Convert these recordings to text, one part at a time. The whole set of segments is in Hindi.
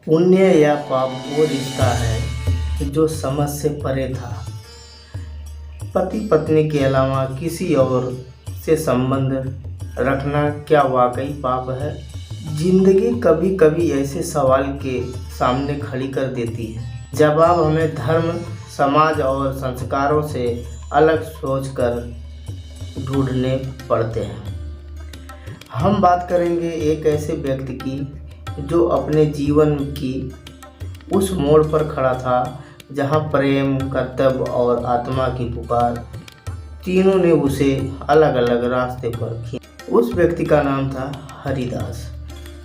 पुण्य या पाप वो रिश्ता है जो समझ से परे था। पति पत्नी के अलावा किसी और से संबंध रखना क्या वाकई पाप है? जिंदगी कभी कभी ऐसे सवाल के सामने खड़ी कर देती है। जवाब हमें धर्म, समाज और संस्कारों से अलग सोचकर ढूंढने पड़ते हैं। हम बात करेंगे एक ऐसे व्यक्ति की जो अपने जीवन की उस मोड़ पर खड़ा था जहां प्रेम, कर्तव्य और आत्मा की पुकार तीनों ने उसे अलग अलग रास्ते पर खींचा। उस व्यक्ति का नाम था हरिदास।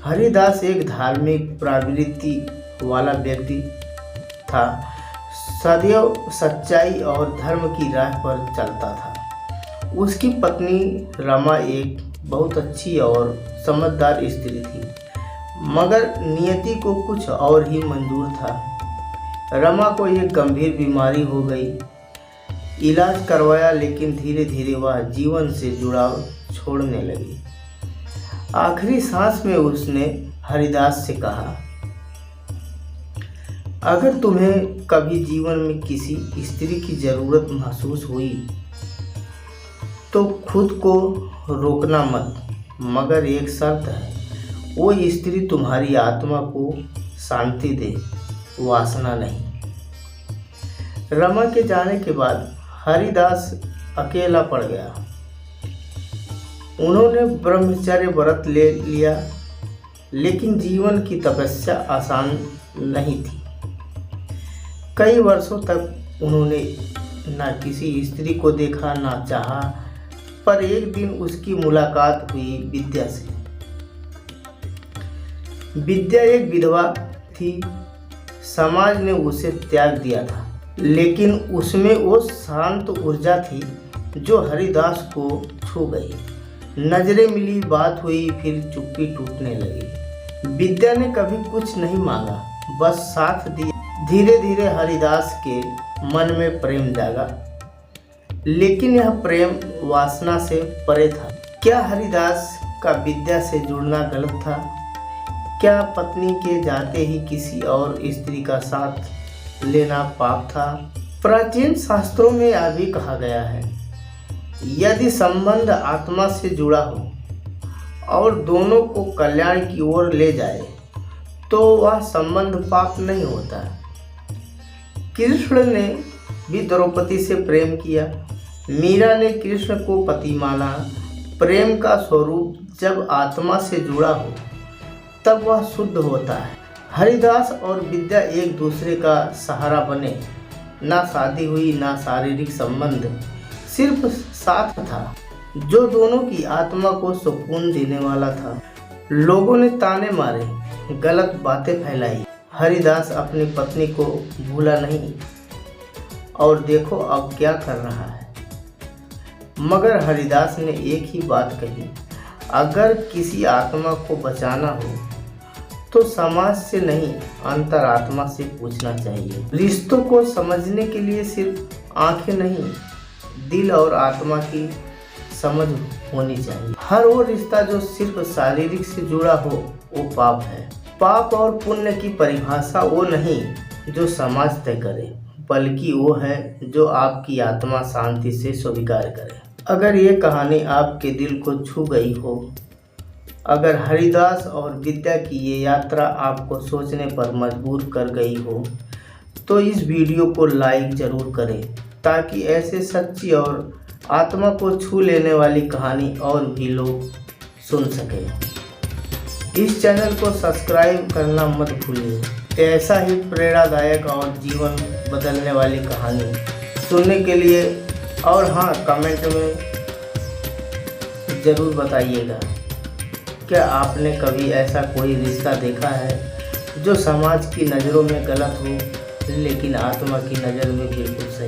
हरिदास एक धार्मिक प्रवृत्ति वाला व्यक्ति था। सदैव सच्चाई और धर्म की राह पर चलता था। उसकी पत्नी रमा एक बहुत अच्छी और समझदार स्त्री थी, मगर नियति को कुछ और ही मंजूर था। रमा को एक गंभीर बीमारी हो गई। इलाज करवाया, लेकिन धीरे धीरे वह जीवन से जुड़ाव छोड़ने लगी। आखिरी सांस में उसने हरिदास से कहा, अगर तुम्हें कभी जीवन में किसी स्त्री की जरूरत महसूस हुई तो खुद को रोकना मत, मगर एक शर्त है, वो स्त्री तुम्हारी आत्मा को शांति दे, वासना नहीं। रमा के जाने के बाद हरिदास अकेला पड़ गया। उन्होंने ब्रह्मचर्य व्रत ले लिया, लेकिन जीवन की तपस्या आसान नहीं थी। कई वर्षों तक उन्होंने न किसी स्त्री को देखा, न चाहा, पर एक दिन उसकी मुलाकात हुई विद्या से। विद्या एक विधवा थी। समाज ने उसे त्याग दिया था, लेकिन उसमें वो शांत ऊर्जा थी जो हरिदास को छू गई। नजरें मिली, बात हुई, फिर चुप्पी टूटने लगी। विद्या ने कभी कुछ नहीं मांगा, बस साथ दिया। धीरे धीरे हरिदास के मन में प्रेम जागा, लेकिन यह प्रेम वासना से परे था। क्या हरिदास का विद्या से जुड़ना गलत था? क्या पत्नी के जाते ही किसी और स्त्री का साथ लेना पाप था? प्राचीन शास्त्रों में यह भी कहा गया है, यदि संबंध आत्मा से जुड़ा हो और दोनों को कल्याण की ओर ले जाए तो वह संबंध पाप नहीं होता। कृष्ण ने भी द्रौपदी से प्रेम किया। मीरा ने कृष्ण को पति माना। प्रेम का स्वरूप जब आत्मा से जुड़ा हो तब वह शुद्ध होता है। हरिदास और विद्या एक दूसरे का सहारा बने। ना शादी हुई, ना शारीरिक संबंध, सिर्फ साथ था जो दोनों की आत्मा को सुकून देने वाला था। लोगों ने ताने मारे, गलत बातें फैलाई। हरिदास अपनी पत्नी को भूला नहीं, और देखो अब क्या कर रहा है। मगर हरिदास ने एक ही बात कही, अगर किसी आत्मा को बचाना हो तो समाज से नहीं, अंतरात्मा से पूछना चाहिए। रिश्तों को समझने के लिए सिर्फ आंखें नहीं, दिल और आत्मा की समझ होनी चाहिए। हर वो रिश्ता जो सिर्फ शारीरिक से जुड़ा हो वो पाप है। पाप और पुण्य की परिभाषा वो नहीं जो समाज तय करे, बल्कि वो है जो आपकी आत्मा शांति से स्वीकार करे। अगर ये कहानी आपके दिल को छू गई हो, अगर हरिदास और विद्या की ये यात्रा आपको सोचने पर मजबूर कर गई हो, तो इस वीडियो को लाइक ज़रूर करें, ताकि ऐसे सच्ची और आत्मा को छू लेने वाली कहानी और भी लोग सुन सकें। इस चैनल को सब्सक्राइब करना मत भूलिए। ऐसा ही प्रेरणादायक और जीवन बदलने वाली कहानी सुनने के लिए। और हाँ, कमेंट में ज़रूर बताइएगा, क्या आपने कभी ऐसा कोई रिश्ता देखा है जो समाज की नज़रों में गलत हो, लेकिन आत्मा की नज़र में बिल्कुल सही।